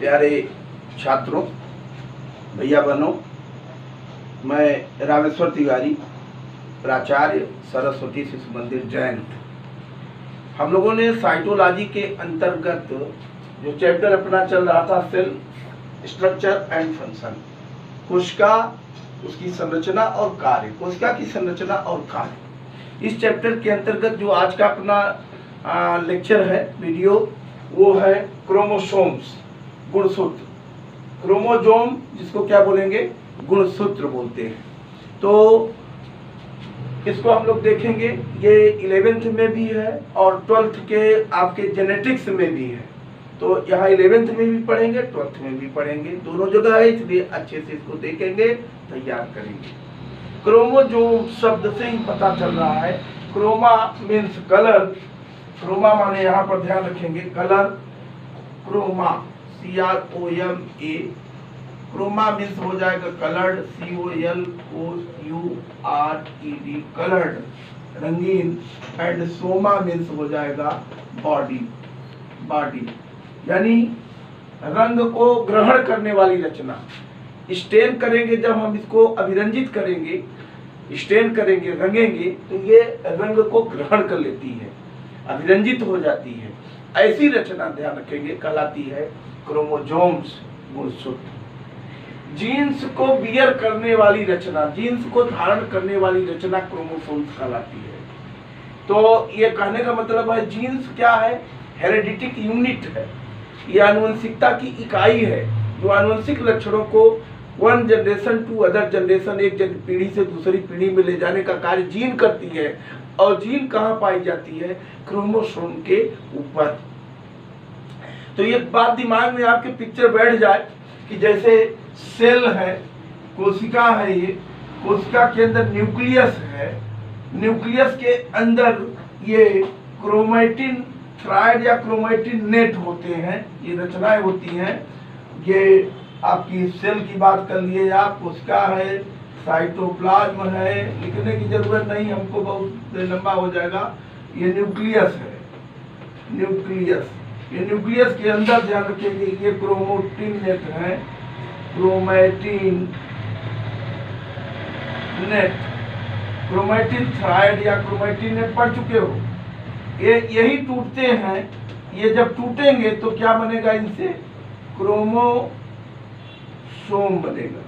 प्यारे छात्रों, भैया बहनों, मैं रामेश्वर तिवारी, प्राचार्य सरस्वती शिशु मंदिर जैन। हम लोगों ने साइटोलॉजी के अंतर्गत जो चैप्टर अपना चल रहा था सेल स्ट्रक्चर एंड फंक्शन, कोशिका, उसकी संरचना और कार्य, कोशिका की संरचना और कार्य, इस चैप्टर के अंतर्गत जो आज का अपना लेक्चर है, वीडियो, वो है क्रोमोसोम्स, गुणसूत्र। क्रोमोजोम जिसको क्या बोलेंगे, गुणसूत्र बोलते हैं। तो इसको हम लोग देखेंगे, ये 11th में भी है और 12th के आपके जेनेटिक्स में भी है। तो यहाँ 11th में भी पढ़ेंगे, 12th में भी पढ़ेंगे, दोनों जगह है, इसलिए अच्छे से इसको देखेंगे, तैयार करेंगे। क्रोमोजोम शब्द से ही पता चल रहा है, क्रोमा मीन्स कलर, क्रोमा माने यहाँ पर ध्यान रखेंगे colour, chroma CROMA, chroma means हो जाएगा कलर्ड, COLOURED, कलर्ड, रंगीन, एंड सोमा मीन्स हो जाएगा बॉडी, बॉडी यानी रंग को ग्रहण करने वाली रचना। स्टेन करेंगे, जब हम इसको अभिरंजित करेंगे, स्टेन करेंगे, रंगेंगे, तो ये रंग को ग्रहण कर लेती है, अभिरंजित हो जाती है। ऐसी रचना ध्यान रखेंगे कहलाती है क्रोमोजोम्स, गुणसूत्र। जीन्स को बियर करने वाली रचना, जीन्स को धारण करने वाली रचना क्रोमोसोम्स कहलाती है। तो ये कहने का मतलब है जीन्स क्या है, हेरेडिटिक यूनिट है, ये आनुवंशिकता की इकाई है जो आनुवंशिक लक्षणों को one generation to other generation, एक पीढ़ी से दूसरी पीढ़ी में ले जाने का कार्य जीन करती है। और जीन कहाँ पाई जाती है, क्रोमोसोम के ऊपर। तो ये बात दिमाग में आपके पिक्चर बैठ जाए कि जैसे सेल है, कोशिका है, ये कोशिका के अंदर न्यूक्लियस है, न्यूक्लियस के अंदर ये क्रोमैटिन थ्रेड या क्रोमैटिन नेट होते हैं, ये रचनाएं होती हैं। ये आपकी सेल की बात कर लिए आप, कोशिका है, साइटोप्लाज्म है, लिखने की जरूरत नहीं, हमको बहुत लंबा हो जाएगा। ये न्यूक्लियस है, न्यूक्लियस, ये न्यूक्लियस के अंदर ध्यान रखेंगे ये क्रोमैटिन नेट है, क्रोमैटिन नेट, क्रोमैटिन थ्रेड या क्रोमैटिन नेट पढ़ चुके हो। ये यही टूटते हैं, ये जब टूटेंगे तो क्या बनेगा, इनसे क्रोमोसोम बनेगा,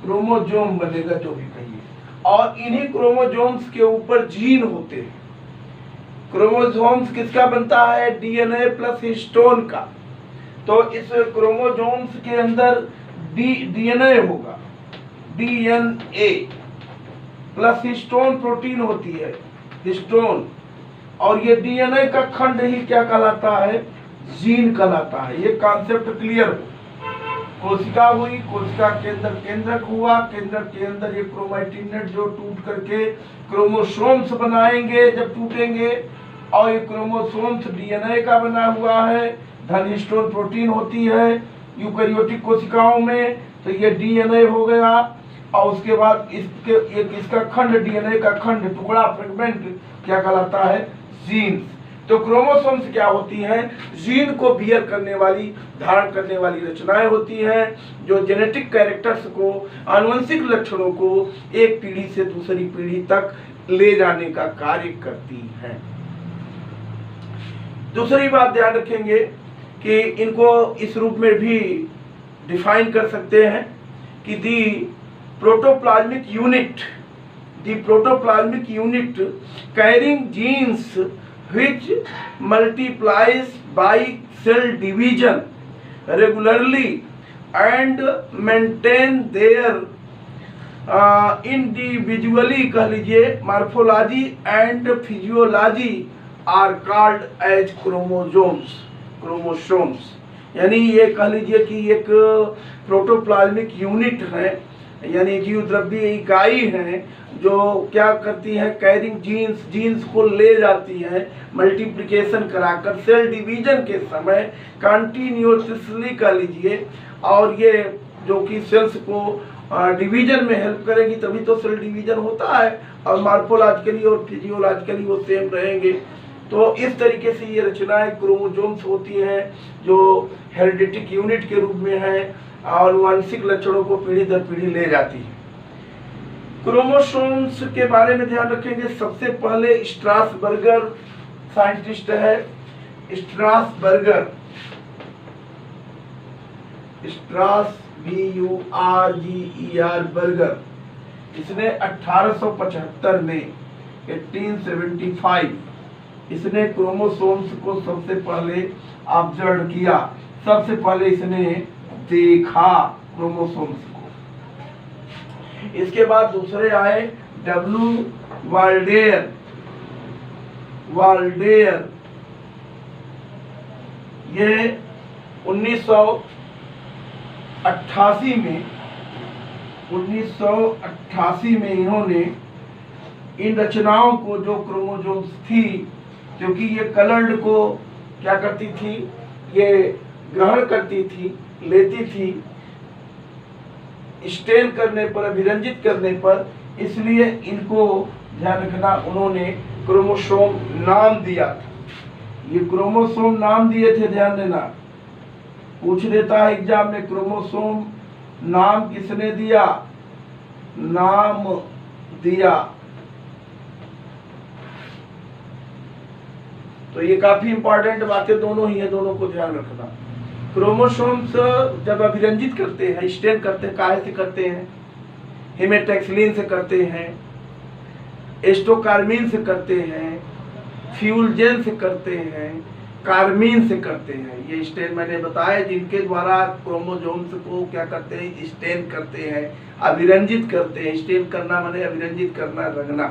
क्रोमोजोम बनेगा, जो भी कहिए। और इन्हीं क्रोमोजोम्स के ऊपर जीन होते हैं। क्रोमोसोम्स किसका बनता है, DNA प्लस हिस्टोन का। तो इस क्रोमोसोम्स के अंदर DNA होगा, DNA प्लस हिस्टोन प्रोटीन होती है, हिस्टोन। और ये DNA का खंड ही क्या कहलाता है, जीन कहलाता है। ये कॉन्सेप्ट क्लियर हो। कोशिका हुई, कोशिका के अंदर केंद्रक हुआ, केंद्रक के अंदर ये क्रोमैटिन नेट जो टूट करके क्रोमोसोम्स बनाएंगे जब टूटेंगे। और ये क्रोमोसोम्स DNA का बना हुआ है, धन हिस्टोन प्रोटीन होती है यूकैरियोटिक कोशिकाओं में, तो ये DNA हो गया। और उसके बाद इसका खंड, DNA का खंड, टुकड़ा, फ्रेगमेंट क्या कहलाता है, जीन्स। तो क्रोमोसोम्स क्या होती हैं, जीन को बियर करने वाली, धारण करने वाली रचनाएं होती हैं जो जेनेटिक कैरेक्टर्स को, आनुवंशिक लक्षणों को एक पीढ़ी से दूसरी पीढ़ी तक ले जाने का कार्य करती हैं। दूसरी बात ध्यान रखेंगे कि इनको इस रूप में भी डिफाइन कर सकते हैं कि the protoplasmic unit carrying genes which multiplies by cell division regularly and maintain their individually, कह लीजिए, morphology and physiology are called as chromosomes। यानी ये कह लीजिए कि एक प्रोटोप्लाज्मिक यूनिट है, यानी जीव द्रव्य इकाई है जो क्या करती है, कैरिंग जीन्स, जीन्स को ले जाती है, मल्टीप्लिकेशन कराकर सेल डिवीजन के समय कंटिन्यूअसली कह लीजिए। और ये जो कि सेल्स को डिवीजन में हेल्प करेगी, तभी तो सेल डिवीजन होता है। और मॉर्फोलॉजिकली और फिजियोलॉजिकली वो सेम रहेंगे। तो इस तरीके से ये रचनाएं क्रोमोसोम्स होती हैं जो हेरिडेटिक यूनिट के रूप में है और वांशिक लक्षणों को पीढ़ी दर पीढ़ी ले जाती है। क्रोमोसोम्स के बारे में ध्यान रखेंगे। सबसे पहले स्ट्रासबर्गर साइंटिस्ट है, स्ट्रासबर्गर, BURGER बर्गर। इसने 1875 में 1875 इसने क्रोमोसोम्स को सबसे पहले ऑब्जर्व किया, सबसे पहले इसने देखा क्रोमोसोम्स को। इसके बाद दूसरे आए W वाल्डेयर, ये 1988 में इन्होंने इन रचनाओं को जो क्रोमोसोम्स थी, क्योंकि ये कलर्ड को क्या करती थी, ये ग्रहण करती थी, लेती थी स्टेन करने पर, अभिरंजित करने पर, इसलिए इनको ध्यान रखना उन्होंने क्रोमोसोम नाम दिया था। ये क्रोमोसोम नाम दिए थे, ध्यान देना, पूछ देता है एग्जाम में क्रोमोसोम नाम किसने दिया, नाम दिया। तो ये काफी इंपॉर्टेंट बातें दोनों ही है, दोनों को ध्यान रखना। क्रोमोसोम्स जब अभिरंजित करते हैं, स्टेन करते हैं, काहे से करते हैं, हेमेटैक्सिलिन से करते हैं, एस्टोकार्मीन से करते हैं, फ्यूलजेन से करते हैं, कार्मीन से करते हैं। ये स्टेन मैंने बताया जिनके द्वारा क्रोमोसोम्स को क्या करते हैं, स्टेन करते हैं, अभिरंजित करते हैं। स्टेन करना माने अभिरंजित करना, रंगना।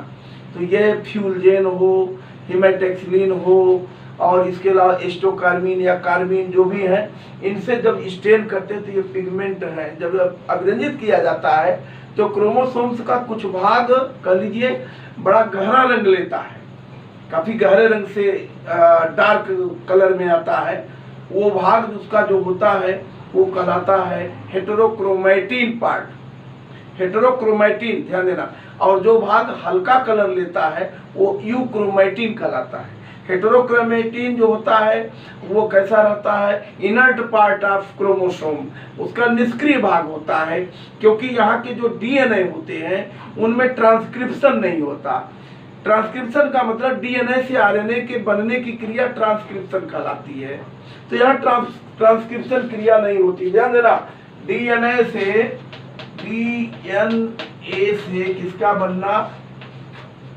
तो ये फ्यूलजेन हो, हेमेटैक्सिलिन हो और इसके अलावा एस्टोकार्मीन या कार्मीन जो भी है, इनसे जब स्टेन करते हैं तो ये पिगमेंट है, जब अभिरंजित किया जाता है तो क्रोमोसोम्स का कुछ भाग कह लीजिए बड़ा गहरा रंग लेता है, काफी गहरे रंग से डार्क कलर में आता है। वो भाग उसका जो होता है वो कहलाता है हेटेरोक्रोमैटिन पार्ट, हेटेरोक्रोमैटिन, ध्यान देना। और जो भाग हल्का कलर लेता है वो यूक्रोमैटिन कहलाता है। हेटेरोक्रोमैटिन जो होता है वो कैसा रहता है, इनर्ट पार्ट ऑफ क्रोमोसोम, उसका निष्क्रिय भाग होता है, क्योंकि यहाँ के जो डीएनए होते हैं उनमें ट्रांसक्रिप्शन नहीं होता। ट्रांसक्रिप्शन का मतलब डीएनए से आरएनए के बनने की क्रिया ट्रांसक्रिप्शन कहलाती है। तो यहाँ ट्रांसक्रिप्शन क्रिया नहीं होती, ध्यान देना। डीएनए से किसका बनना,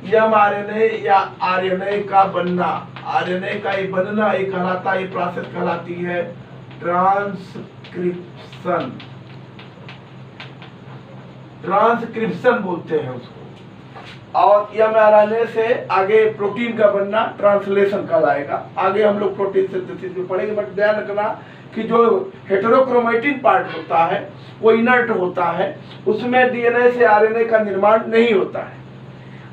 एमआरएनए या आरएनए का बनना, आरएनए का ये बनना, ये कहलाता है, ये प्रोसेस कहलाती है ट्रांसक्रिप्शन, ट्रांसक्रिप्शन बोलते हैं उसको। और एमआरएनए से आगे प्रोटीन का बनना ट्रांसलेशन कहलाएगा। आगे हम लोग प्रोटीन सिंथेसिस में पढ़ेंगे, बट ध्यान रखना कि जो हेटेरोक्रोमैटिन पार्ट होता है वो इनर्ट होता है, उसमें डीएनए से आरएनए का निर्माण नहीं होता है।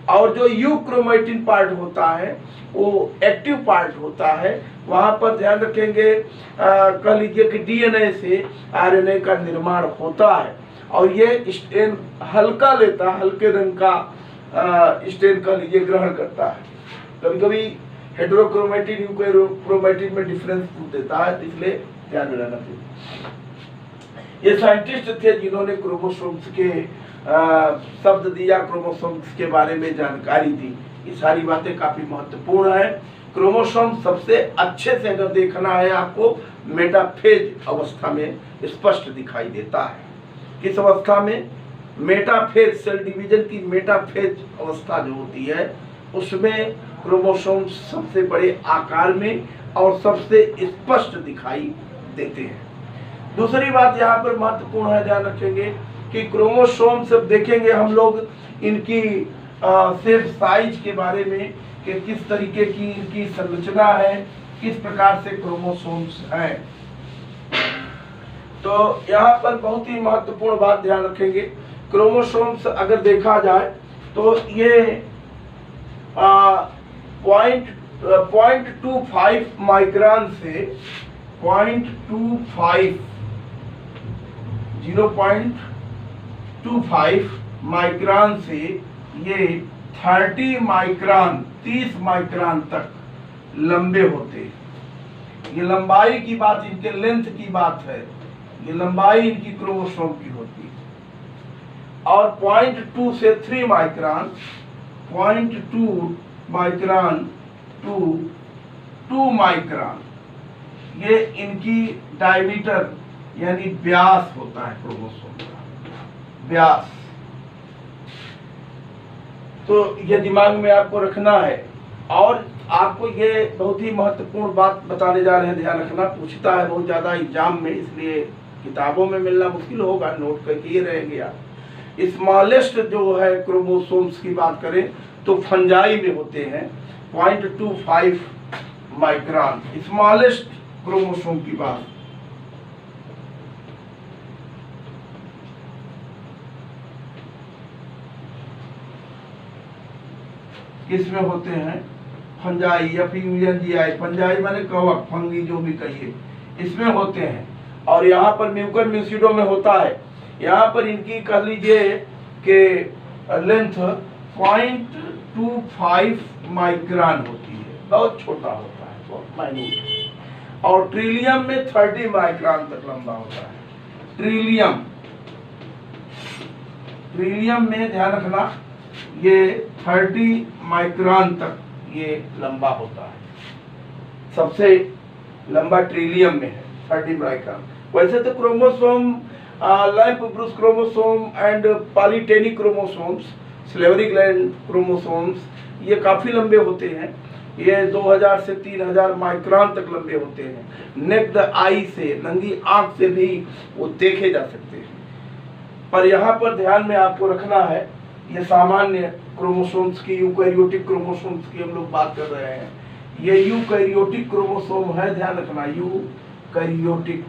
और जो यूक्रोमैटिन पार्ट होता है वो एक्टिव पार्ट होता है, वहां पर ध्यान रखेंगे कह लीजिए कि डीएनए से आरएनए का निर्माण होता है। और ये स्टेन हल्का लेता है, हल्के रंग का स्टेन कह लीजिए ग्रहण करता है। कभी कभी हेटेरोक्रोमैटिन यूक्रोमैटिन में डिफरेंस देता है, इसलिए ध्यान में रहना चाहिए। ये साइंटिस्ट थे जिन्होंने क्रोमोसोम्स के शब्द दिया, क्रोमोसोम्स के बारे में जानकारी दी। ये सारी बातें काफी महत्वपूर्ण है। क्रोमोसोम सबसे अच्छे से अगर देखना है आपको, मेटाफेज अवस्था में स्पष्ट दिखाई देता है। किस अवस्था में, मेटाफेज, सेल डिवीजन की मेटाफेज अवस्था जो होती है उसमें क्रोमोसोम सबसे बड़े आकार में और सबसे स्पष्ट दिखाई देते हैं। दूसरी बात यहाँ पर महत्वपूर्ण है, ध्यान रखेंगे कि क्रोमोसोम सब देखेंगे हम लोग इनकी सेप साइज के बारे में कि किस तरीके की इनकी संरचना है, किस प्रकार से क्रोमोसोम्स हैं। तो यहाँ पर बहुत ही महत्वपूर्ण बात ध्यान रखेंगे, क्रोमोसोम्स अगर देखा जाए तो ये 0.25 माइक्रोन से 0.25 माइक्रोन से ये 30 माइक्रोन 30 माइक्रोन तक लंबे होते हैं। ये लंबाई की बात, इनके लेंथ की बात है, ये लंबाई इनकी क्रोमोसोम की होती है। और 0.2 से 3 माइक्रोन, 0.2 माइक्रोन टू 2 माइक्रोन, ये इनकी डायमीटर यानी व्यास होता है क्रोमोसोम का, व्यास। तो ये दिमाग में आपको रखना है। और आपको ये बहुत ही महत्वपूर्ण बात बताने जा रहे हैं, ध्यान रखना, पूछता है बहुत ज़्यादा एग्जाम में, इसलिए किताबों में मिलना मुश्किल होगा, नोट करके ही रहेंगे आप। स्मॉलेस्ट जो है क्रोमोसोम्स की बात करें तो फंजाई में होते हैं 0.25 माइक्रोन, स्मॉलेस्ट क्रोमोसोम की बात। किसमें होते हैं? फंजाई या फिर यूएनजीआई, फंजाई माने कवक, फंगी जो भी कहिए, इसमें होते हैं। और यहाँ पर म्यूकर म्यूसिडो में होता है। यहाँ पर इनकी कह लीजिए कि लेंथ 0.25 माइक्रोन होती है, बहुत छोटा होता है, बहुत माइन्यूट। और ट्रिलियम में 30 माइक्रोन तक लंबा होता है। ट्रिलियम, ट्रिलियम में ध्यान रखना ये 30 माइक्रोन तक ये लंबा होता है, सबसे लंबा ट्रिलियम में है 30 माइक्रोन। वैसे तो chromosome, lamp brush chromosome and polytenic chromosomes, salivary gland chromosomes, ये काफ़ी लंबे होते हैं। ये 2000 से 3000 माइक्रोन तक लंबे होते हैं। नेक्ड आई से, नंगी आंख से भी वो देखे जा सकते हैं। पर यहाँ पर ध्यान में आपको रखना है, ये सामान्य क्रोमोसोम्स की, यूकैरियोटिक क्रोमोसोम्स की हम लोग बात कर रहे हैं। ये यूकैरियोटिक क्रोमोसोम है, ध्यान रखना, यूकैरियोटिक,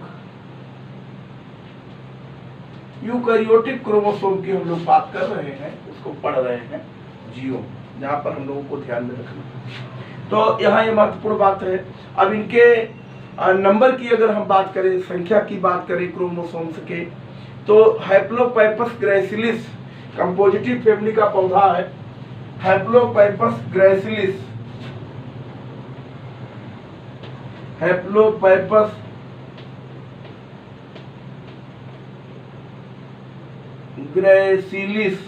यूकैरियोटिक क्रोमोसोम की हम लोग बात कर रहे हैं, उसको पढ़ रहे हैं, जियो, जहाँ पर हम लोगों को ध्यान में रखना। तो यहाँ ये महत्वपूर्ण बात है। अब इनके नंबर की अगर हम बात करें, संख्या की बात करें क्रोमोसोम्स के, तो हैप्लोपाइपस ग्रैसिलिस कंपोजिटिव फैमिली का पौधा है। हैप्लोपाइपस ग्रैसिलिस, हैप्लोपाइपस ग्रैसिलिस,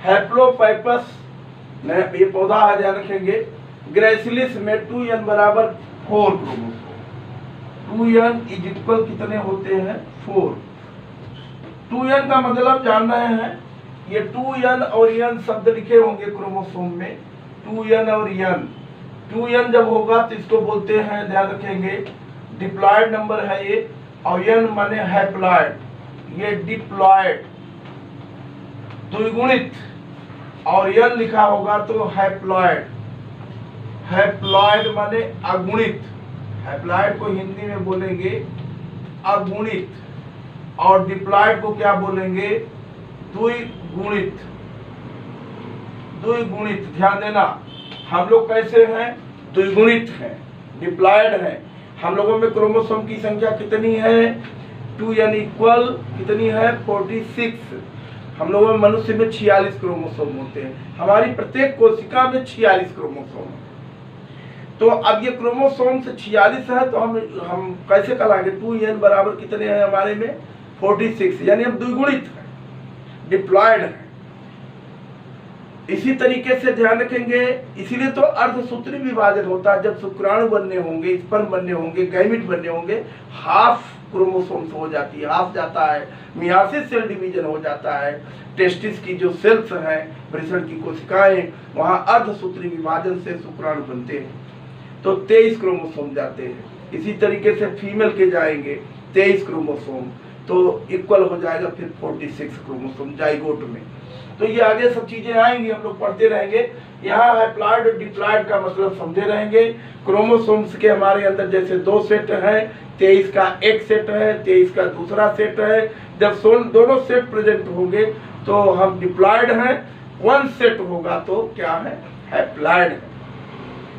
हैप्लोपाइपस में ये पौधा है, ध्यान रखेंगे। ग्रैसिलिस में 2n बराबर 4 क्रोमोसोम, 2n इज इक्वल कितने होते हैं? 4। 2n का मतलब जान रहे हैं, ये 2n और n शब्द लिखे होंगे क्रोमोसोम में, 2n और n। 2n जब होगा तो इसको बोलते हैं, ध्यान रखेंगे, डिप्लॉयड नंबर है ये, और n माने हैप्लॉयड, ये डिप्लॉयड द्विगुणित, और n लिखा होगा तो हैप्लॉयड, हैप्लॉयड माने अगुणित, हैप्लॉयड को हिंदी में बोलेंगे अगुणित, और डिप्लॉयड को क्या बोलेंगे? द्विगुणित, द्विगुणित। ध्यान देना, हम लोग कैसे हैं? द्विगुणित हैं, डिप्लॉयड हैं। हम लोगों में क्रोमोसोम की संख्या कितनी है? 2n इक्वल कितनी है? 46। हम लोगों में, मनुष्य में 46 क्रोमोसोम होते हैं। हमारी प्रत्येक कोशिका में 46 क्रोमोसोम है। तो अब ये क्रोमोसोम से 46 है, तो हम कैसे कहलाएंगे? 2n बराबर कितने हैं हमारे में? 46, यानी हम द्विगुणित हैं, डिप्लॉयड हैं। इसी तरीके से ध्यान रखेंगे, इसीलिए तो अर्धसूत्री विभाजन होता है। जब शुक्राणु बनने होंगे, स्पर्म बनने होंगे, गैमिट बनने होंगे, हाफ क्रोमोसोम्स हो जाती है, हाफ जाता है, मियासिस सेल डिवीजन हो जाता है। टेस्टिस की जो सेल्स हैं, वृषण की कोशिकाएं, वहां अर्धसूत्री विभाजन से शुक्राणु बनते हैं, तो 23 क्रोमोसोम जाते हैं। इसी तरीके से फीमेल के जाएंगे 23 क्रोमोसोम, तो इक्वल हो जाएगा फिर 46 क्रोमोसोम जाइगोट में। तो ये आगे सब चीजें आएंगी, हम लोग पढ़ते रहेंगे। यहाँ हैप्लॉयड और डिप्लॉयड का मतलब समझे रहेंगे। क्रोमोसोम्स के हमारे अंदर जैसे 2 सेट हैं, 23 का एक सेट है, 23 का दूसरा सेट है। जब दोनों सेट प्रेजेंट होंगे तो हम डिप्लॉयड हैं, 1 सेट होगा तो क्या है? हैप्लॉयड है।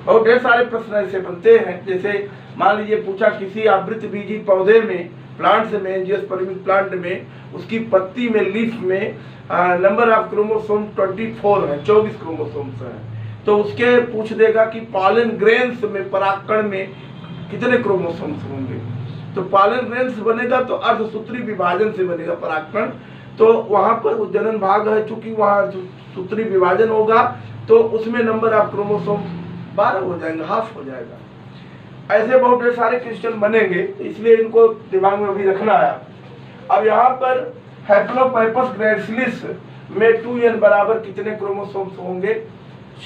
और ढेर सारे प्रश्न ऐसे बनते हैं, जैसे मान लीजिए पूछा किसी आवृतबीजी पौधे में, प्लांट्स में, एंजियोस्पर्मिक प्लांट में, उसकी पत्ती में, लीफ में नंबर ऑफ क्रोमोसोम 24 है, 24 क्रोमोसोम्स हैं। तो उसके पूछ देगा कि पॉलन ग्रेन्स में, परागकण में कितने क्रोमोसोम्स होंगे। तो पॉलन ग्रेन्स बनेगा तो अर्धसूत्री विभाजन से बनेगा परागकण, तो वहां पर उज्जनन भाग है, चूंकि वहां सूत्री विभाजन होगा तो उसमें नंबर ऑफ क्रोमोसोम 12 हो जाएंगे, हाफ हो जाएगा। ऐसे बहुत ढेर सारे क्वेश्चन बनेंगे, इसलिए इनको दिमाग में अभी रखना है। अब यहाँ पर हैप्लोपाइपस ग्रैसिलिस में 2n बराबर कितने क्रोमोसोम्स होंगे?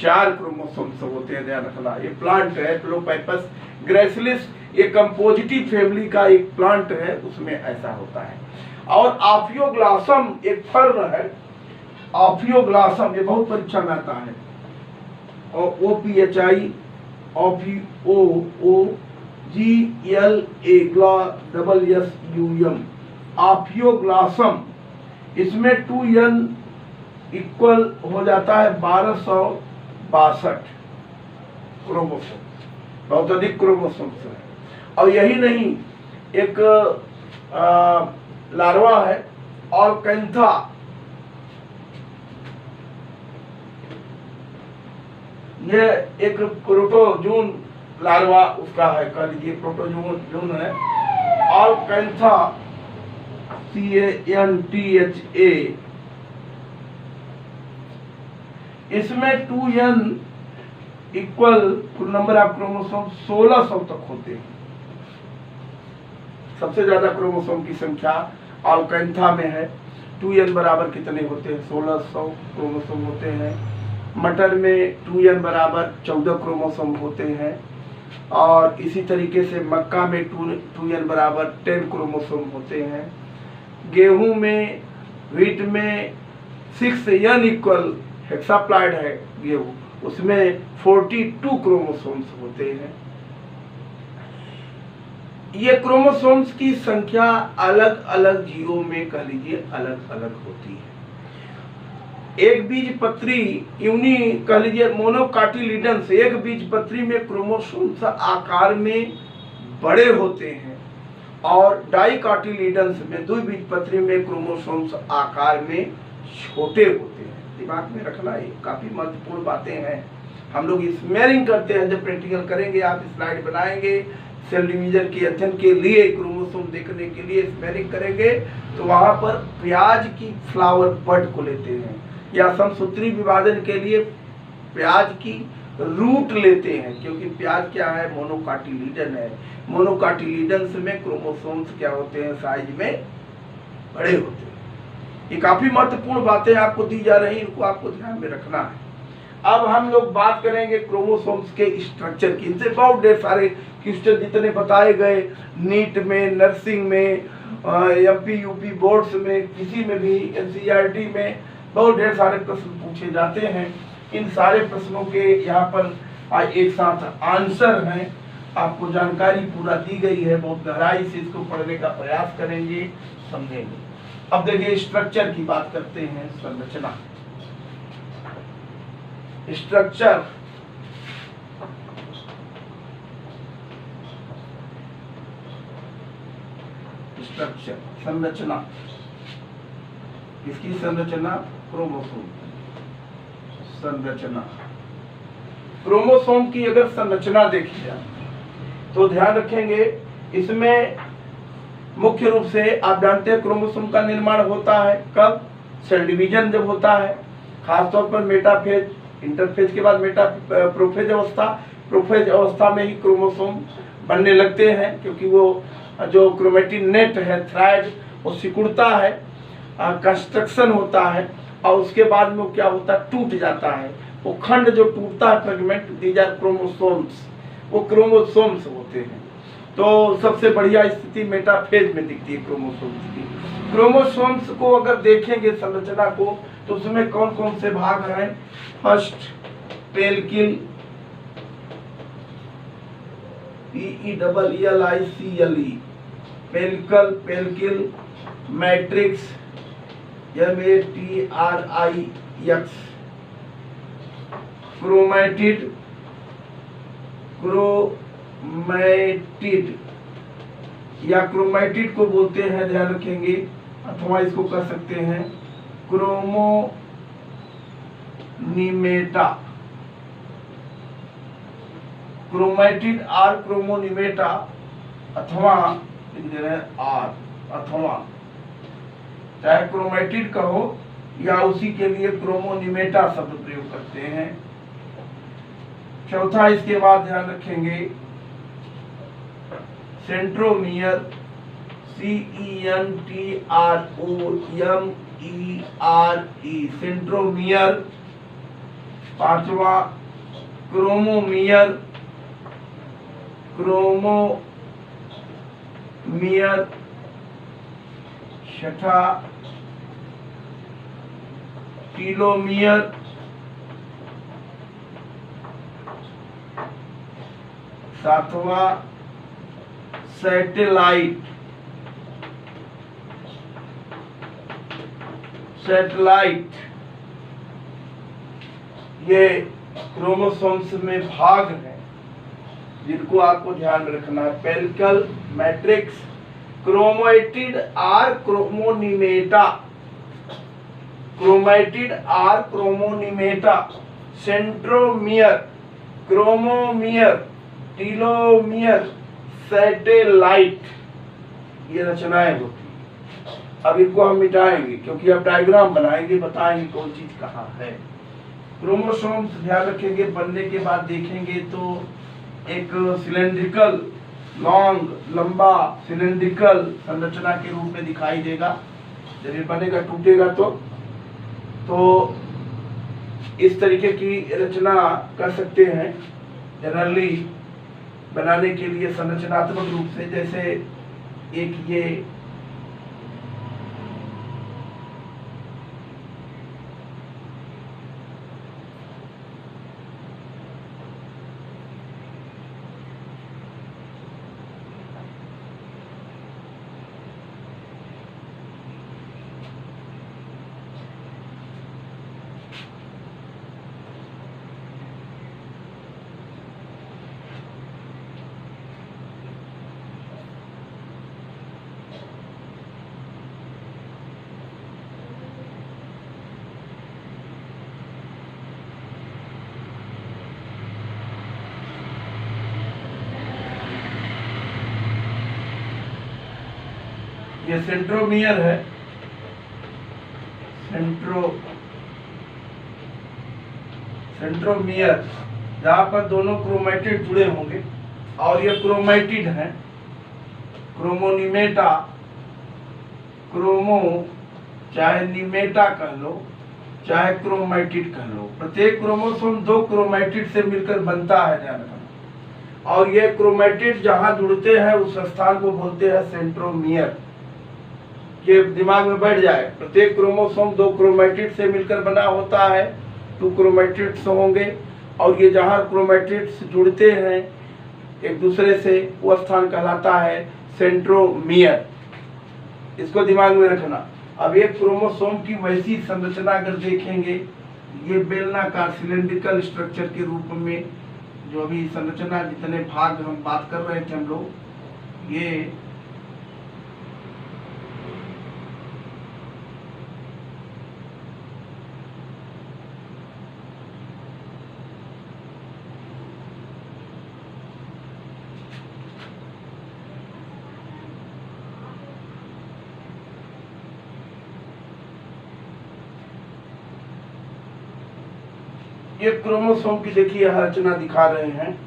4 क्रोमोसोम्स होते हैं, ध्यान रखना। ये प्लांट है हैप्लोपाइपस ग्रैसिलिस, ये कंपोजिटिव फैमिली का एक प्लांट है, उसमें ऐसा होता है। और ऑफियोग्लासम एक फर्न है, ऑफियोग्लासम, ये बहुत परीक्षा में आता है, और OPHI OPHOGLASSUM ऑफियोग्लासम, इसमें 2n इक्वल हो जाता है 1262 क्रोमोसोम, बहुत अधिक क्रोमोसोम्स है। और यही नहीं, एक लार्वा है ऑलकैंथा, ये एक प्रोटोजून लार्वा उसका है, कह लीजिए प्रोटोजून है, ऑलकैंथा CANTHA, इसमें 2n equal number of chromosome 1600 तक होते हैं। सबसे ज्यादा क्रोमोसोम की संख्या ऑलकैंथा में है। 2n बराबर कितने होते हैं? 1600 क्रोमोसोम होते हैं। मटर में 2n बराबर 14 क्रोमोसोम होते हैं। और इसी तरीके से मक्का में 2n बराबर 10 क्रोमोसोम होते हैं। गेहूं में, व्हीट में 6n इक्वल हेक्साप्लॉइड है गेहूं, उसमें 42 क्रोमोसोम्स होते हैं। ये क्रोमोसोम्स की संख्या अलग अलग जीवों में कह लीजिए अलग अलग होती है। एक बीजपत्री यूनी कह लीजिए मोनोकाटिलिडन्स, एक बीजपत्री में क्रोमोसोम्स आकार में बड़े होते हैं, और डाइकाटिलिडन्स में, द्विबीजपत्री में क्रोमोसोम्स आकार में छोटे होते हैं। दिमाग में रखना, ये काफी महत्वपूर्ण बातें हैं। हम लोग स्मेयरिंग करते हैं, जब प्रैक्टिकल करेंगे, आप स्लाइड बनाएंगे सेल डिवीजन के अध्ययन के लिए, क्रोमोसोम देखने के लिए स्मेयरिंग करेंगे, तो वहां पर प्याज की फ्लावर बड को लेते हैं, या समसूत्री विभाजन के लिए प्याज की रूट लेते हैं, क्योंकि प्याज क्या है? मोनोकाटिलिडन है। मोनोकाटिलिडन्स में क्रोमोसोम्स क्या होते हैं? साइज में बड़े होते हैं। ये काफी महत्वपूर्ण बातें आपको दी जा रही हैं, इनको आपको ध्यान में रखना है। अब हम लोग बात करेंगे क्रोमोसोम्स के स्ट्रक्चर की। इनसे बहुत ढेर सारे क्वेश्चन जितने बताए गए, नीट में, नर्सिंग में, MP UP बोर्ड्स में, किसी में भी, NCERT में बहुत ढेर सारे प्रश्न पूछे जाते हैं। इन सारे प्रश्नों के यहाँ पर एक साथ आंसर हैं, आपको जानकारी पूरा दी गई है। बहुत गहराई से इसको पढ़ने का प्रयास करेंगे, समझेंगे। अब देखिए स्ट्रक्चर की बात करते हैं, संरचना। स्ट्रक्चर, स्ट्रक्चर संरचना, किसकी संरचना? क्रोमोसोम संरचना। क्रोमोसोम की अगर संरचना देखी जाए तो ध्यान रखेंगे, इसमें मुख्य रूप से आप जानते हैं क्रोमोसोम का निर्माण होता है कब? सेल डिवीजन जब होता है, खासतौर पर मेटाफेज, इंटरफेज के बाद प्रोफेज अवस्था। प्रोफेज अवस्था में ही क्रोमोसोम बनने लगते हैं, क्योंकि वो जो क्रोमेटिन नेट है, थ्रेड, वो सिकुड़ता है, कंस्ट्रक्शन होता है, और उसके बाद में क्या होता है? टूट जाता है। वो खंड जो टूटता है, फ्रेगमेंट, दीज आर क्रोमोसोम्स, वो क्रोमोसोम्स होते हैं। तो सबसे बढ़िया स्थिति मेटाफेज में दिखती है क्रोमोसोम्स की। क्रोमोसोम्स को अगर देखेंगे संरचना को, तो उसमें कौन कौन से भाग हैं? First pellicle, PELLICLE, pellicle, pellicle, matrix, MATRIX, chromatid, chromatid या क्रोमैटिड को बोलते हैं, ध्यान रखेंगे, अथवा इसको कह सकते हैं क्रोमोनिमेटा, क्रोमेटिड आर क्रोमोनिमेटा, अथवा लिख दे रहे हैं आर, अथवा चाहे क्रोमेटिड कहो या उसी के लिए क्रोमोनिमेटा शब्द प्रयोग करते हैं। चौथा इसके बाद ध्यान रखेंगे सेंट्रोमियर, CENTROMERE, सेंट्रोमियर। पांचवा क्रोमोमियर, क्रोमोमियर। छठा टीलोमियर। सातवां सैटेलाइट, सैटेलाइट। ये क्रोमोसोम्स में भाग हैं जिनको आपको ध्यान रखना है। Pellicle, matrix, chromatid or chromonemata, chromatid or chromonemata, centromere, chromomere, telomere, satellite, ये रचनाएं होती हैं। अब इनको हम मिटाएंगे क्योंकि अब डायग्राम बनाएंगे, बताएंगे कौन चीज कहाँ है। क्रोमोसोम्स ध्यान रखेंगे, बनने के बाद देखेंगे तो एक सिलेंड्रिकल, लॉन्ग, लंबा सिलेंड्रिकल संरचना के रूप में दिखाई देगा जब ये बनेगा, टूटेगा तो इस तरीके की रचना कर सकते हैं जनरली बनाने के लिए संरचनात्मक रूप से। जैसे एक ये ये सेंट्रोमियर है, सेंट्रोमियर जहां पर दोनों क्रोमेटिड जुड़े होंगे, और ये क्रोमेटिड है। क्रोमोनिमेटा, क्रोमो चाहे निमेटा कह लो चाहे क्रोमेटिड कह लो, प्रत्येक क्रोमोसोम दो क्रोमेटिड से मिलकर बनता है, ध्यान रखना। और ये क्रोमेटिड जहां जुड़ते हैं उस स्थान को बोलते हैं सेंट्रोमियर। ये दिमाग में बैठ जाए, प्रत्येक क्रोमोसोम दो क्रोमेटिड से मिलकर बना होता है, टू क्रोमेटिड्स होंगे, और ये जहां क्रोमेटिड्स जुड़ते हैं एक दूसरे से वो स्थान कहलाता है सेंट्रोमियर। इसको दिमाग में रखना। अब एक क्रोमोसोम की वैसी संरचना अगर देखेंगे, ये बेलनाकार सिलेंड्रिकल स्ट्रक्चर के रूप में, जो अभी संरचना जितने भाग हम बात कर रहे थे हम लोग, ये ये क्रोमोसोम की देखिए यह रचना दिखा रहे हैं।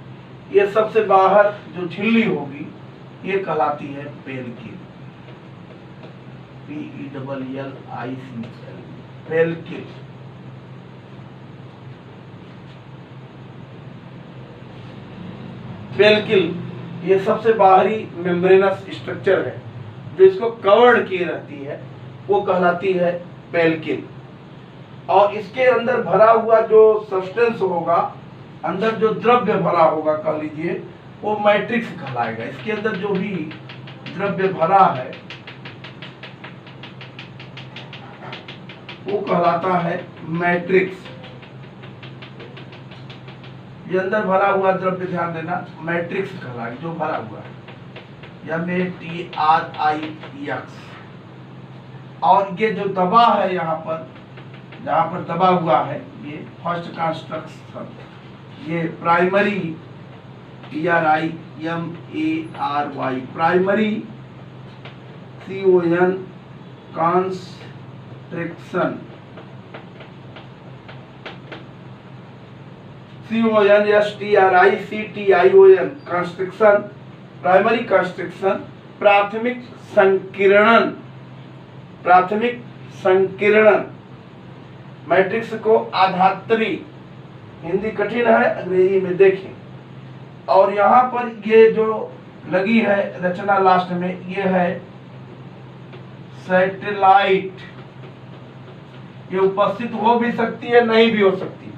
ये सबसे बाहर जो झिल्ली होगी ये कहलाती है पेलिकिल, PELLICL, पेलिकिल। पेलिकिल ये सबसे बाहरी मेम्ब्रेनस स्ट्रक्चर है जो इसको कवर्ड किए रहती है, वो कहलाती है पेलिकिल। और इसके अंदर भरा हुआ जो सब्सटेंस होगा, अंदर जो द्रव्य भरा होगा कह लीजिए, वो मैट्रिक्स कहलाएगा। इसके अंदर जो भी द्रव्य भरा है वो कहलाता है मैट्रिक्स। ये अंदर भरा हुआ द्रव्य ध्यान देना मैट्रिक्स कहलाएगा, जो भरा हुआ है, MATRIX। और ये जो दबा है यहाँ पर, जहाँ पर दबा हुआ है, ये फर्स्ट कंस्ट्रक्शन, ये primary PRIMARY primary, CON construction, CONSTRICTION construction, primary constriction, प्राथमिक संकीर्णन, प्राथमिक संकीर्णन। मैट्रिक्स को आधात्री, हिंदी कठिन है, अंग्रेजी में देखें। और यहाँ पर ये जो लगी है रचना लास्ट में, ये है सैटेलाइट। ये उपस्थित हो भी सकती है, नहीं भी हो सकती।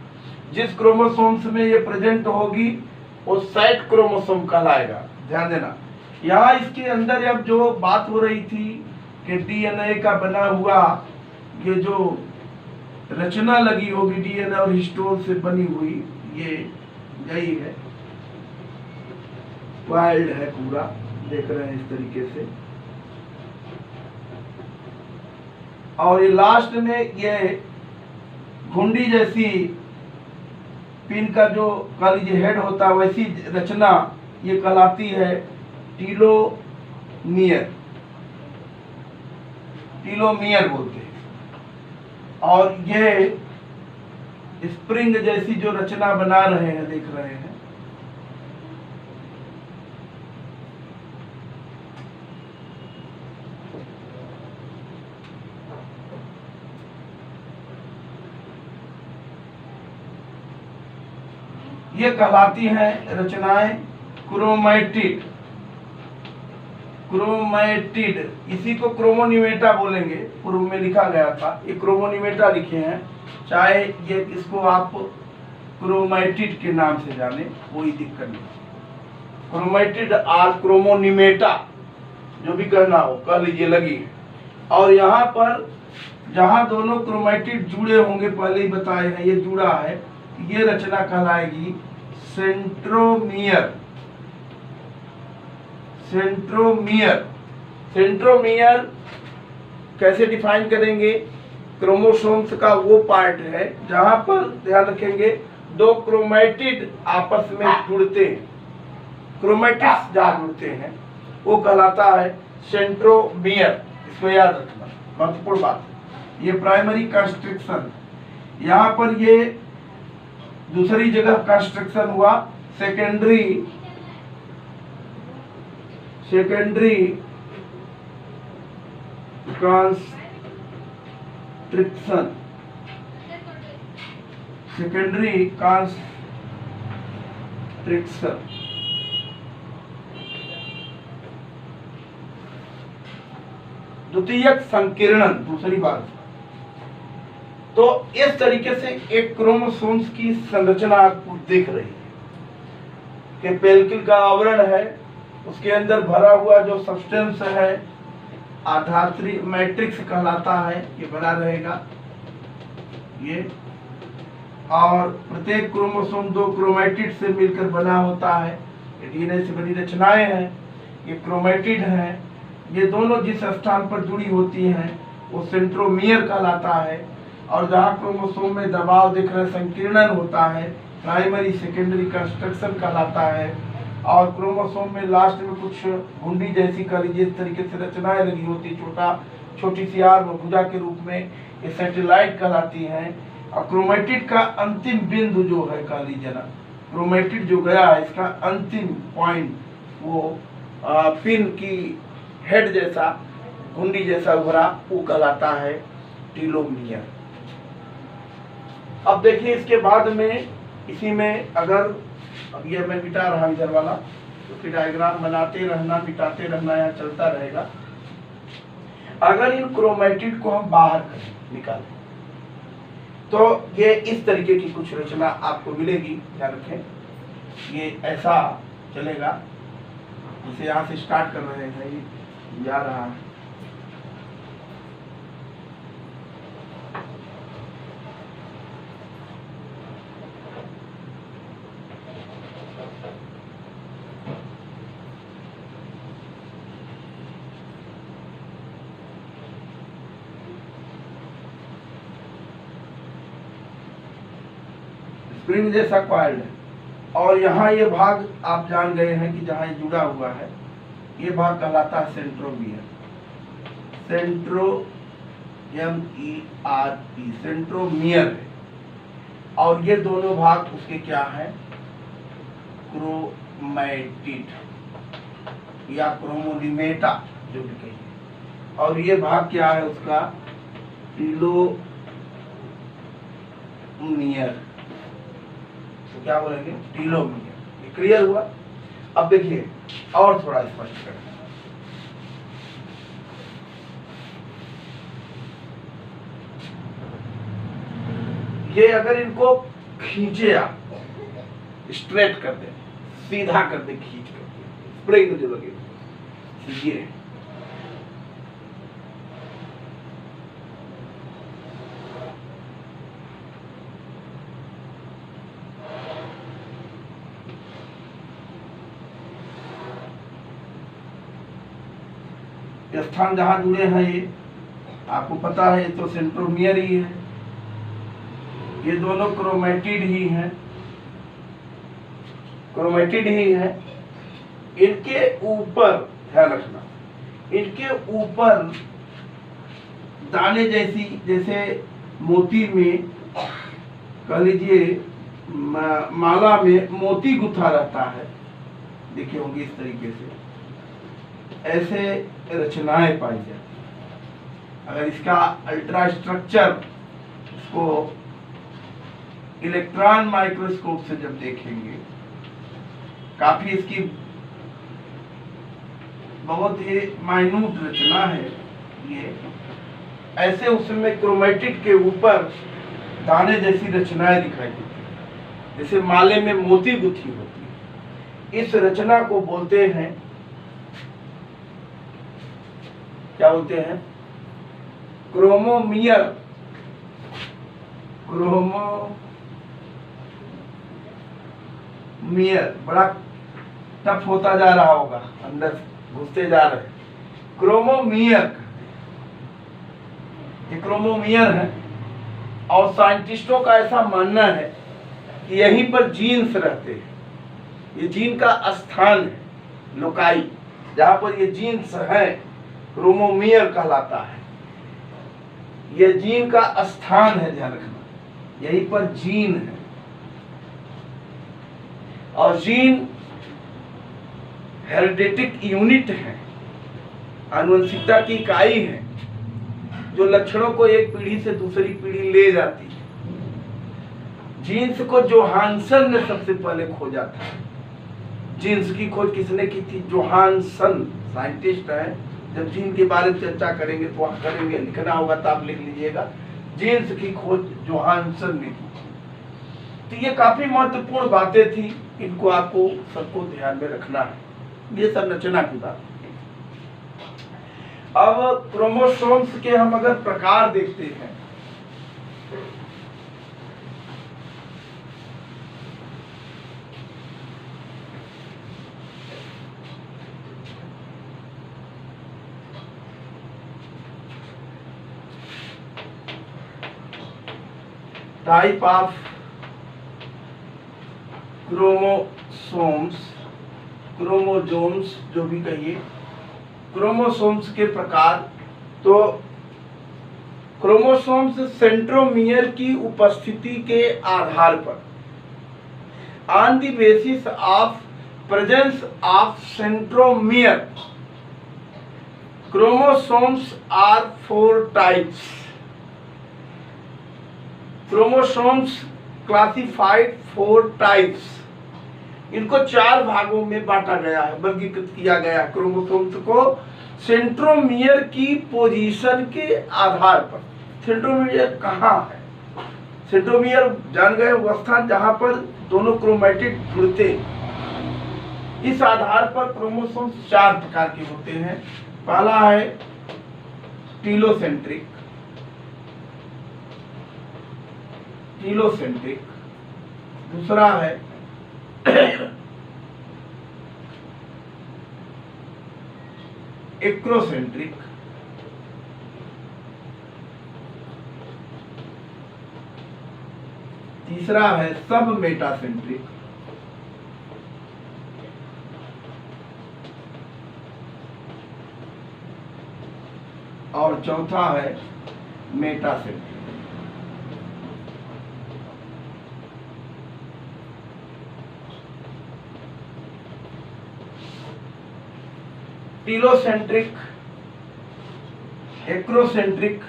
जिस क्रोमोसोम्स में ये प्रेजेंट होगी वो सेट क्रोमोसोम कहलाएगा, ध्यान देना। यहाँ इसके अंदर अब जो बात हो रही थी कि डीएनए का बना हुआ ये जो रचना लगी होगी डीएनए और हिस्टोन से बनी हुई, ये यही है, वाइल्ड है पूरा, देख रहे हैं इस तरीके से। और ये लास्ट में ये घुंडी जैसी पिन का जो कह लीजिए हेड होता है, वैसी रचना ये कहलाती है टीलोमियर, टीलोमियर बोलते हैं। और ये स्प्रिंग जैसी जो रचना बना रहे हैं, देख रहे हैं, ये कहलाती हैं रचनाएं क्रोमैटिड, क्रोमैटिड। इसी को क्रोमोनिमेटा बोलेंगे, पूर्व में लिखा गया था, ये क्रोमोनिमेटा लिखे हैं। चाहे ये इसको आप क्रोमैटिड के नाम से जाने, कोई दिक्कत नहीं। क्रोमैटिड और क्रोमोनिमेटा जो भी कहना हो कह लीजिए, लगी। और यहाँ पर जहाँ दोनों क्रोमैटिड जुड़े होंगे, पहले ही बताए हैं, ये जुड़ा है, ये रचना कहलाएगी सेंट्रोमियर, सेंट्रोमियर। सेंट्रोमियर कैसे डिफाइन करेंगे? क्रोमोसोम्स का वो पार्ट है जहां पर, ध्यान रखेंगे, दो क्रोमैटिड आपस में जुड़ते हैं, क्रोमैटिड्स जहां जुड़ते हैं वो कहलाता है सेंट्रोमियर। इसको याद रखना, महत्वपूर्ण बात। ये प्राइमरी कंस्ट्रक्शन, यहाँ पर ये दूसरी जगह कंस्ट्रक्शन हुआ secondary, secondary constriction, secondary constriction. द्वितीयक संकीर्णन, दूसरी बात। तो इस तरीके से एक क्रोमोसोम्स की संरचना आपको दिख रही है कि पेल्किल का आवरण है, उसके अंदर भरा हुआ जो सब्सटेंस है आधात्री मैट्रिक्स कहलाता है, ये बना रहेगा ये। और प्रत्येक क्रोमोसोम दो क्रोमैटिड से मिलकर बना होता है, ये डीएनए से बनी रचनाएं हैं, ये क्रोमैटिड हैं। ये दोनों जिस स्थान पर जुड़ी होती हैं वो सेंट्रोमियर कहलाता है। और जहाँ क्रोमोसोम में दबाव दिख रहे संकीर्णन होता है, प्राइमरी सेकेंडरी कंस्ट्रक्शन कहलाता है। और क्रोमोसोम में लास्ट में कुछ घुंडी जैसी कह लीजिए इस तरीके से रचनाएं लगी होती, छोटी सी आर्म भुजा के रूप में, ये सैटेलाइट कहलाती हैं। और क्रोमैटिड का अंतिम बिंदु जो है कह लीजिए ना, क्रोमैटिड जो गया है इसका अंतिम पॉइंट वो पिन की हेड जैसा, घुंडी जैसा उभरा, वो कहलाता है टीलोमियर। अब देखिए इसके बाद में इसी में अगर, अब ये मैं मिटा रहा इधर वाला, तो फिर डायग्राम बनाते रहना, मिटाते रहना, यहाँ चलता रहेगा। अगर इन क्रोमैटिड को हम बाहर करें, निकालें, तो ये इस तरीके की कुछ रचना आपको मिलेगी, ध्यान रखें। ये ऐसा चलेगा, जैसे यहाँ से स्टार्ट कर रहे हैं, ये जा रहा है, स्प्रिंग जैसा कॉइल्ड है, और यहाँ ये भाग आप जान गए हैं कि जहाँ ये जुड़ा हुआ है, ये भाग कहलाता है सेंट्रोमियर। MERE, सेंट्रोमियर है। और ये दोनों भाग उसके क्या है? क्रोमैटिड या क्रोमोडिमेटा जो भी कहिए। और ये भाग क्या है उसका? टीलोमियर। तो क्या बोलेंगे? टीलोमियर। ये क्लियर हुआ? अब देखिए और थोड़ा स्पष्ट करें। ये अगर इनको खींचे आप, स्ट्रेट कर दे, सीधा कर दे, खींच कर स्प्रिंग जो लगे, ये स्थान जहां जुड़े हैं, ये आपको पता है, तो सेंट्रोमियर ही है। ये दोनों क्रोमैटिड ही हैं, क्रोमैटिड ही है। इनके ऊपर ध्यान रखना, इनके ऊपर दाने जैसी, जैसे मोती में कह लीजिए माला में मोती गुथा रहता है, देखिए होंगे इस तरीके से, ऐसे रचनाएं पाई जाती। अगर इसका अल्ट्रा स्ट्रक्चर, इसको इलेक्ट्रॉन माइक्रोस्कोप से जब देखेंगे, काफी इसकी बहुत ही माइन्यूट रचना है ये। ऐसे उसमें क्रोमैटिड के ऊपर दाने जैसी रचनाएं दिखाई देती है, जैसे माले में मोती गुथी होती है। इस रचना को बोलते हैं, क्या बोलते हैं? क्रोमोमियर। क्रोमोमियर बड़ा टफ होता जा रहा होगा, अंदर घुसते जा रहे। क्रोमोमियर, ये क्रोमोमियर है। और साइंटिस्टों का ऐसा मानना है कि यहीं पर जीन्स रहते हैं। ये जीन का स्थान है, लोकाई, जहां पर ये जीन्स है, क्रोमोमियर कहलाता है। ये जीन का स्थान है, ध्यान रखना, यहीं पर जीन है। और जीन हेरिडेटिक यूनिट है, आनुवंशिकता की इकाई है, जो लक्षणों को एक पीढ़ी से दूसरी पीढ़ी ले जाती है। जीन्स को जोहानसन ने सबसे पहले खोजा था। जीन्स की खोज किसने की थी? जोहानसन, साइंटिस्ट है। जब जीन के बारे में चर्चा करेंगे तो वहां करेंगे, लिखना होगा तो आप लिख लीजिएगा। जीन्स की खोज जोहानसन ने की। तो ये काफी महत्वपूर्ण बातें थी, इनको आपको सबको ध्यान में रखना है। ये संरचना की बात। अब क्रोमोसोम्स के हम अगर प्रकार देखते हैं, टाइप ऑफ क्रोमोसोम्स, क्रोमोजोम्स जो भी कहिए, क्रोमोसोम्स के प्रकार। तो क्रोमोसोम्स सेंट्रोमियर की उपस्थिति के आधार पर, on the basis of presence of centromere, chromosomes are 4 types. Chromosomes classified 4 types. इनको 4 भागों में बांटा गया है, वर्गीकृत किया गया है क्रोमोसोम्स को सेंट्रोमियर की पोजीशन के आधार पर। सेंट्रोमियर कहाँ है? सेंट्रोमियर जान गए, वो स्थान जहां पर दोनों क्रोमैटिड जुड़ते। इस आधार पर क्रोमोसोम्स 4 प्रकार के होते हैं। पहला है टीलोसेंट्रिक, टीलोसेंट्रिक। दूसरा है एक्रोसेंट्रिक, तीसरा है सब मेटासेंट्रिक, और चौथा है मेटासेंट्रिक। टीलोसेंट्रिक, एक्रोसेंट्रिक,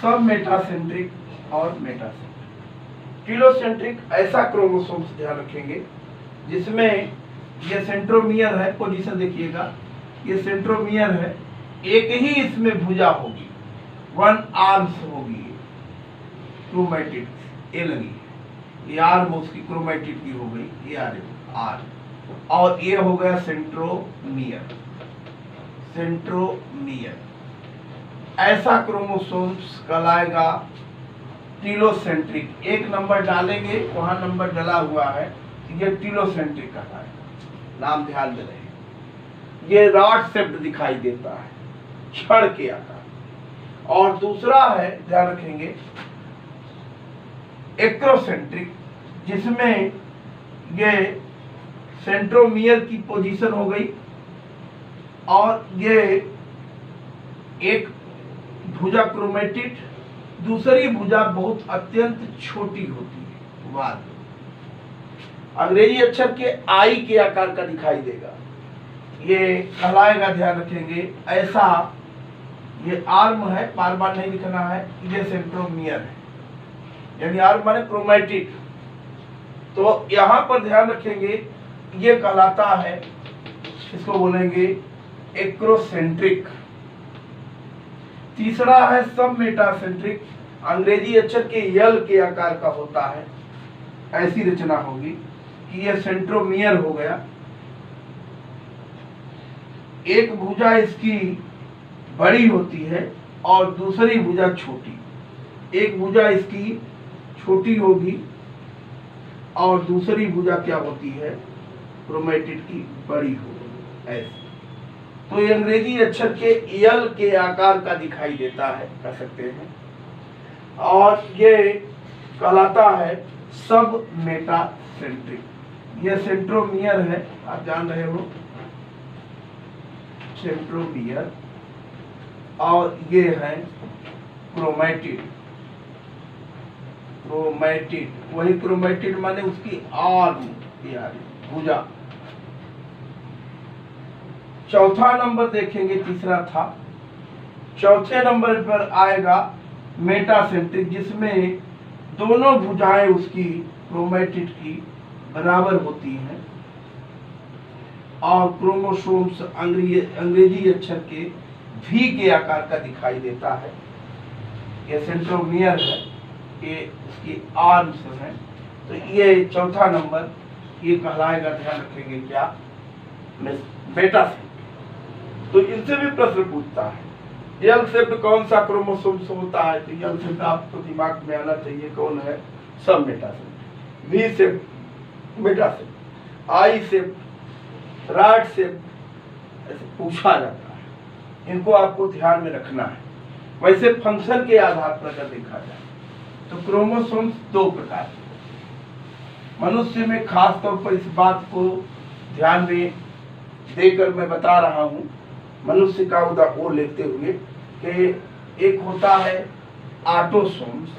सब मेटासेंट्रिक और मेटासेंट्रिक। टीलोसेंट्रिक ऐसा क्रोमोसोम से ध्यान रखेंगे जिसमें ये सेंट्रोमियर है, पोजीशन देखिएगा, ये सेंट्रोमियर है, एक ही इसमें भुजा होगी, वन आर्म्स होगी, क्रोमैटिड ये लगी है, ये आर्म उसकी क्रोमैटिड की हो गई, ये आर्म, और ये हो गया सेंट्रोमियर। सेंट्रोमियर ऐसा क्रोमोसोम्स कहलाएगा टीलोसेंट्रिक। एक नंबर डालेंगे, वहां नंबर डला हुआ है, ये टीलोसेंट्रिक कहलाएगा। नाम ध्यान दे रहे, ये रॉड शेप्ड दिखाई देता है, छड़ के आकार। और दूसरा है, ध्यान रखेंगे, एक्रोसेंट्रिक, जिसमें ये सेंट्रोमियर की पोजीशन हो गई और ये एक भुजा क्रोमैटिड, दूसरी भुजा बहुत अत्यंत छोटी होती है, वाद अंग्रेजी अक्षर के आई के आकार का दिखाई देगा, ये कहलाएगा, ध्यान रखेंगे, ऐसा। ये आर्म है, बार बार नहीं लिखना है, ये सेंट्रोमियर है, यानी आर्म माने क्रोमैटिड। तो यहां पर ध्यान रखेंगे, ये कहलाता है, इसको बोलेंगे एक्रोसेंट्रिक। तीसरा है सब मेटासेंट्रिक, अंग्रेजी अक्षर के यल के आकार का होता है, ऐसी रचना होगी कि यह सेंट्रोमियर हो गया, एक भुजा इसकी बड़ी होती है और दूसरी भुजा छोटी, एक भुजा इसकी छोटी होगी और दूसरी भुजा क्या होती है, क्रोमैटिड की बड़ी होगी, ऐसी। तो ये अंग्रेजी अक्षर के यल के आकार का दिखाई देता है, कह सकते हैं, और ये कहलाता है सब मेटासेंट्रिक। ये सेंट्रोमियर है, आप जान रहे हो, सेंट्रोमियर, और ये है क्रोमैटिड। क्रोमैटिड, वही क्रोमैटिड माने उसकी आर्म, भुजा। चौथा नंबर देखेंगे, तीसरा था, चौथे नंबर पर आएगा मेटासेंट्रिक, जिसमें दोनों भुजाएं उसकी क्रोमैटिड की बराबर होती हैं और क्रोमोसोम्स अंग्रेजी अक्षर के V के आकार का दिखाई देता है। ये सेंट्रोमियर है, ये इसकी आर्म्स हैं। तो ये चौथा नंबर ये कहलाएगा, ध्यान रखेंगे, क्या, मेटासेंट्रिक। तो इनसे भी प्रश्न पूछता है, यल शेप्ड कौन सा क्रोमोसोम होता है, तो यल शेप्ड आपको दिमाग में आना चाहिए, कौन है, सब मेटासेंट्रिक। वी शेप्ड मेटासेंट्रिक, आई शेप्ड, रॉड शेप्ड, ऐसे पूछा जाता है, इनको आपको ध्यान में रखना है। वैसे फंक्शन के आधार पर अगर देखा जाए तो क्रोमोसोम्स दो प्रकार के, मनुष्य में खास तौर पर इस बात को ध्यान में देकर मैं बता रहा हूं, मनुष्य का उदाहरण लेते हुए, कि एक होता है ऑटोसोम्स,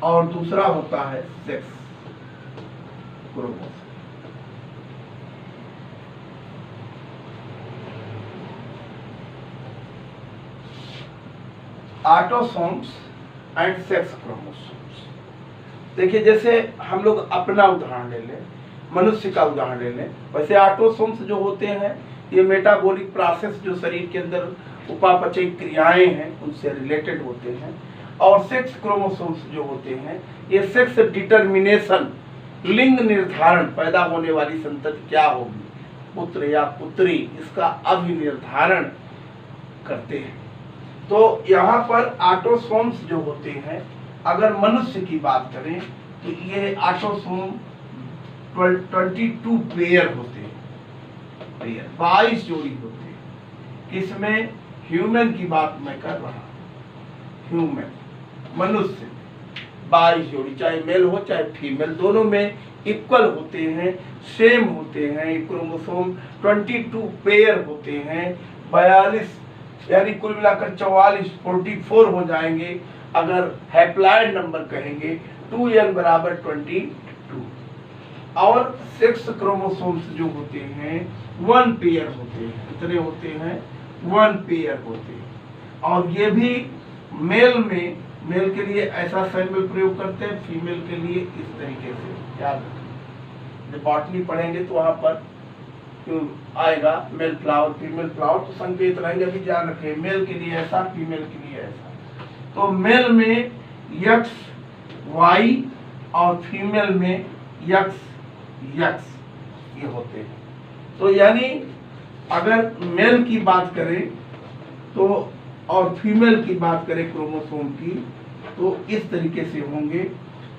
और दूसरा होता है sex chromosome. Autosomes and sex chromosomes. देखिए, जैसे हम लोग अपना उदाहरण ले लें, मनुष्य का उदाहरण ले लें, वैसे ऑटोसोम्स जो होते हैं ये मेटाबॉलिक प्रोसेस जो शरीर के अंदर उपापचय क्रियाएं हैं उनसे रिलेटेड होते हैं, और सेक्स क्रोमोसोम्स जो होते हैं ये सेक्स डिटर्मिनेशन, लिंग निर्धारण, पैदा होने वाली संतति क्या होगी, पुत्र या पुत्री, इसका अभिनिर्धारण करते हैं। तो यहाँ पर ऑटोसोम्स जो होते हैं, अगर मनुष्य की बात करें तो ये ऑटोसोम 22 पेयर होते हैं, 22 जोड़ी होते हैं। इसमें ह्यूमन की बात मैं कर रहा हूं, ह्यूमन, मनुष्य 22 जोड़ी, चाहे मेल हो चाहे फीमेल, दोनों में इक्वल होते हैं, सेम होते हैं। क्रोमोसोम 22 पेयर होते हैं, 42 यानी कुल मिलाकर 44 हो जाएंगे अगर हैप्लॉइड नंबर कहेंगे। 2n बराबर 22। और सेक्स क्रोमोसोम्स जो होते हैं 1 पेयर होते हैं। कितने होते हैं? 1 पेयर होते हैं। और ये भी मेल में, मेल के लिए ऐसा सिंबल प्रयोग करते हैं, फीमेल के लिए इस तरीके से। याद रखें, जब बॉटनी पढ़ेंगे तो वहां पर आएगा मेल फ्लावर फीमेल फ्लावर, तो संकेत रहेंगे। अभी ध्यान रखें, मेल के लिए ऐसा, फीमेल के लिए ऐसा। तो मेल में यक्स वाई और फीमेल में यक्स यक्स ये होते हैं। तो यानी अगर मेल की बात करें तो और फीमेल की बात करें क्रोमोसोम की, तो इस तरीके से होंगे।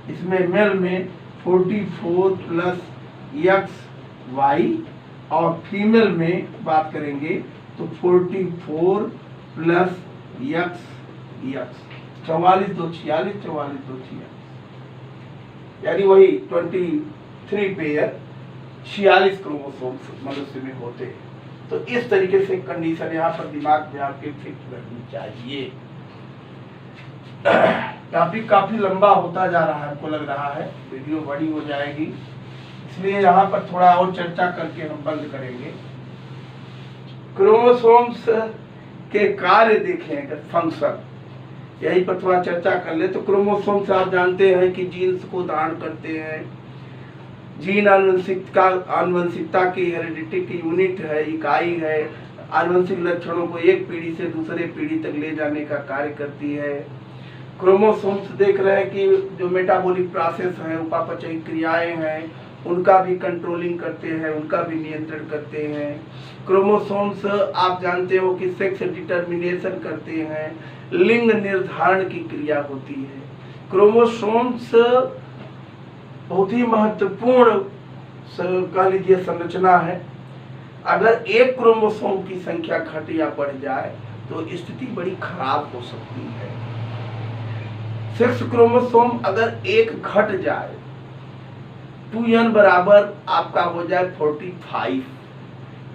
इसमें मेल में 44 प्लस यक्स वाई और फीमेल में बात करेंगे तो 44 प्लस यक्स यक्स, 44 2 46, 44 2 46, यानी वही 23 पेयर 46 क्रोमोसोम्स मनुष्य में होते हैं। तो इस तरीके से कंडीशन यहाँ पर दिमाग में आपके फिक्स रखनी चाहिए। टॉपिक काफी लंबा होता जा रहा है, हमको लग रहा है वीडियो बड़ी हो जाएगी, इसलिए यहाँ पर थोड़ा और चर्चा करके हम बंद करेंगे। क्रोमोसोम्स के कार्य देखें, फंक्शन, यही पर थोड़ा चर्चा कर ले। तो क्रोमोसोम्स आप जानते हैं कि जीन्स को धारण करते हैं। जीन आनुवंशिकता की हेरिडिटी की यूनिट है, इकाई है। आनुवंशिक लक्षणों को एक पीढ़ी से दूसरे पीढ़ी तक ले जाने का कार्य करती है। क्रोमोसोम्स देख रहे हैं कि जो मेटाबॉलिक प्रोसेस है, उपापचयी क्रियाएं हैं, उनका भी कंट्रोलिंग करते हैं, उनका भी नियंत्रण करते हैं। क्रोमोसोम्स आप जानते हो कि सेक्स डिटर्मिनेशन करते हैं, लिंग निर्धारण की क्रिया होती है। क्रोमोसोम्स बहुत ही महत्वपूर्ण कह लीजिए संरचना है। अगर एक क्रोमोसोम की संख्या घट या बढ़ जाए तो स्थिति बड़ी खराब हो सकती है। सेक्स क्रोमोसोम अगर एक घट जाए, 2n बराबर आपका हो जाए 45,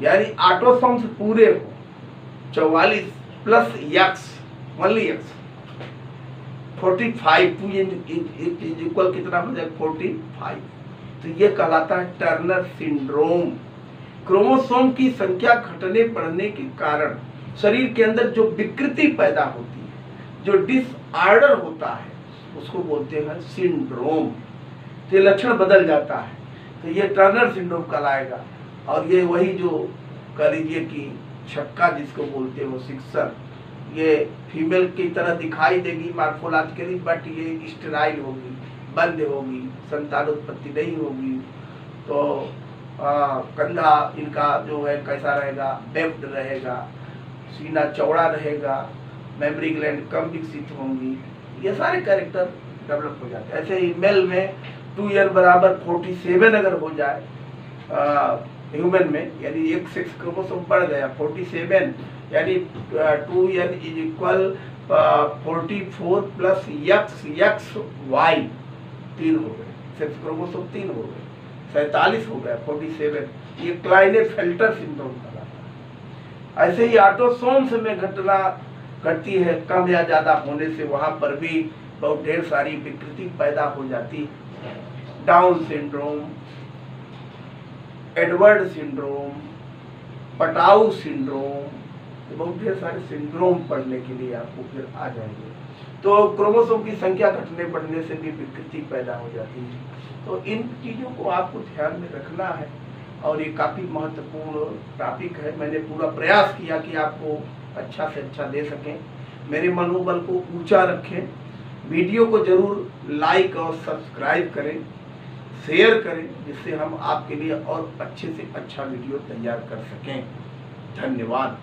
यानी ऑटोसोम्स पूरे हो 44 plus x, only x 45, 2n is equal कितना हो जाए 45। तो ये कहलाता है टर्नर सिंड्रोम। क्रोमोसोम की संख्या घटने बढ़ने के कारण शरीर के अंदर जो विकृति पैदा होती है, जो डिसऑर्डर होता है, उसको बोलते हैं सिंड्रोम। तो ये लक्षण बदल जाता है, तो ये टर्नर सिंड्रोम कहलाएगा। और ये वही जो कह लीजिए कि छक्का जिसको बोलते हो, सिक्सर, ये फीमेल की तरह दिखाई देगी मॉर्फोलॉजिकली, बट ये स्टेराइल होगी, बंद होगी, संतानोत्पत्ति नहीं होगी। तो कंधा इनका जो है कैसा रहेगा, वेब्ड रहेगा, सीना चौड़ा रहेगा, मेमोरी ग्लैंड कम विकसित होंगी, ये सारे कैरेक्टर डेवलप हो जाते हैं। ऐसे ही मेल में 2n बराबर 47 अगर हो जाए ह्यूमन में, यानी एक सेक्स क्रोमोसोम बढ़ गया 47, यानी 2n is equal 44 plus X Y, 3 हो गए, सेक्स क्रोमोसोम 3 हो गए, 47 हो गया 47। ये क्लाइनेफेल्टर सिंड्रोम कहलाता है। ऐसे ही ऑटोसोम्स में घटना घटती है, कम या ज्यादा होने से वहां पर भी बहुत ढेर सारी विकृति पैदा हो जाती है। Down syndrome, Edward syndrome, Patau syndrome, बहुत ढेर सारे सिंड्रोम पढ़ने के लिए आपको फिर आ जाएंगे। तो क्रोमोसोम की संख्या घटने बढ़ने से भी विकृति पैदा हो जाती है। तो इन चीज़ों को आपको ध्यान में रखना है और ये काफ़ी महत्वपूर्ण टॉपिक है। मैंने पूरा प्रयास किया कि आपको अच्छा से अच्छा दे सकें, मेरे मनोबल को ऊंचा रखें। वीडियो को जरूर लाइक और सब्सक्राइब करें, शेयर करें, जिससे हम आपके लिए और अच्छे से अच्छा वीडियो तैयार कर सकें। धन्यवाद।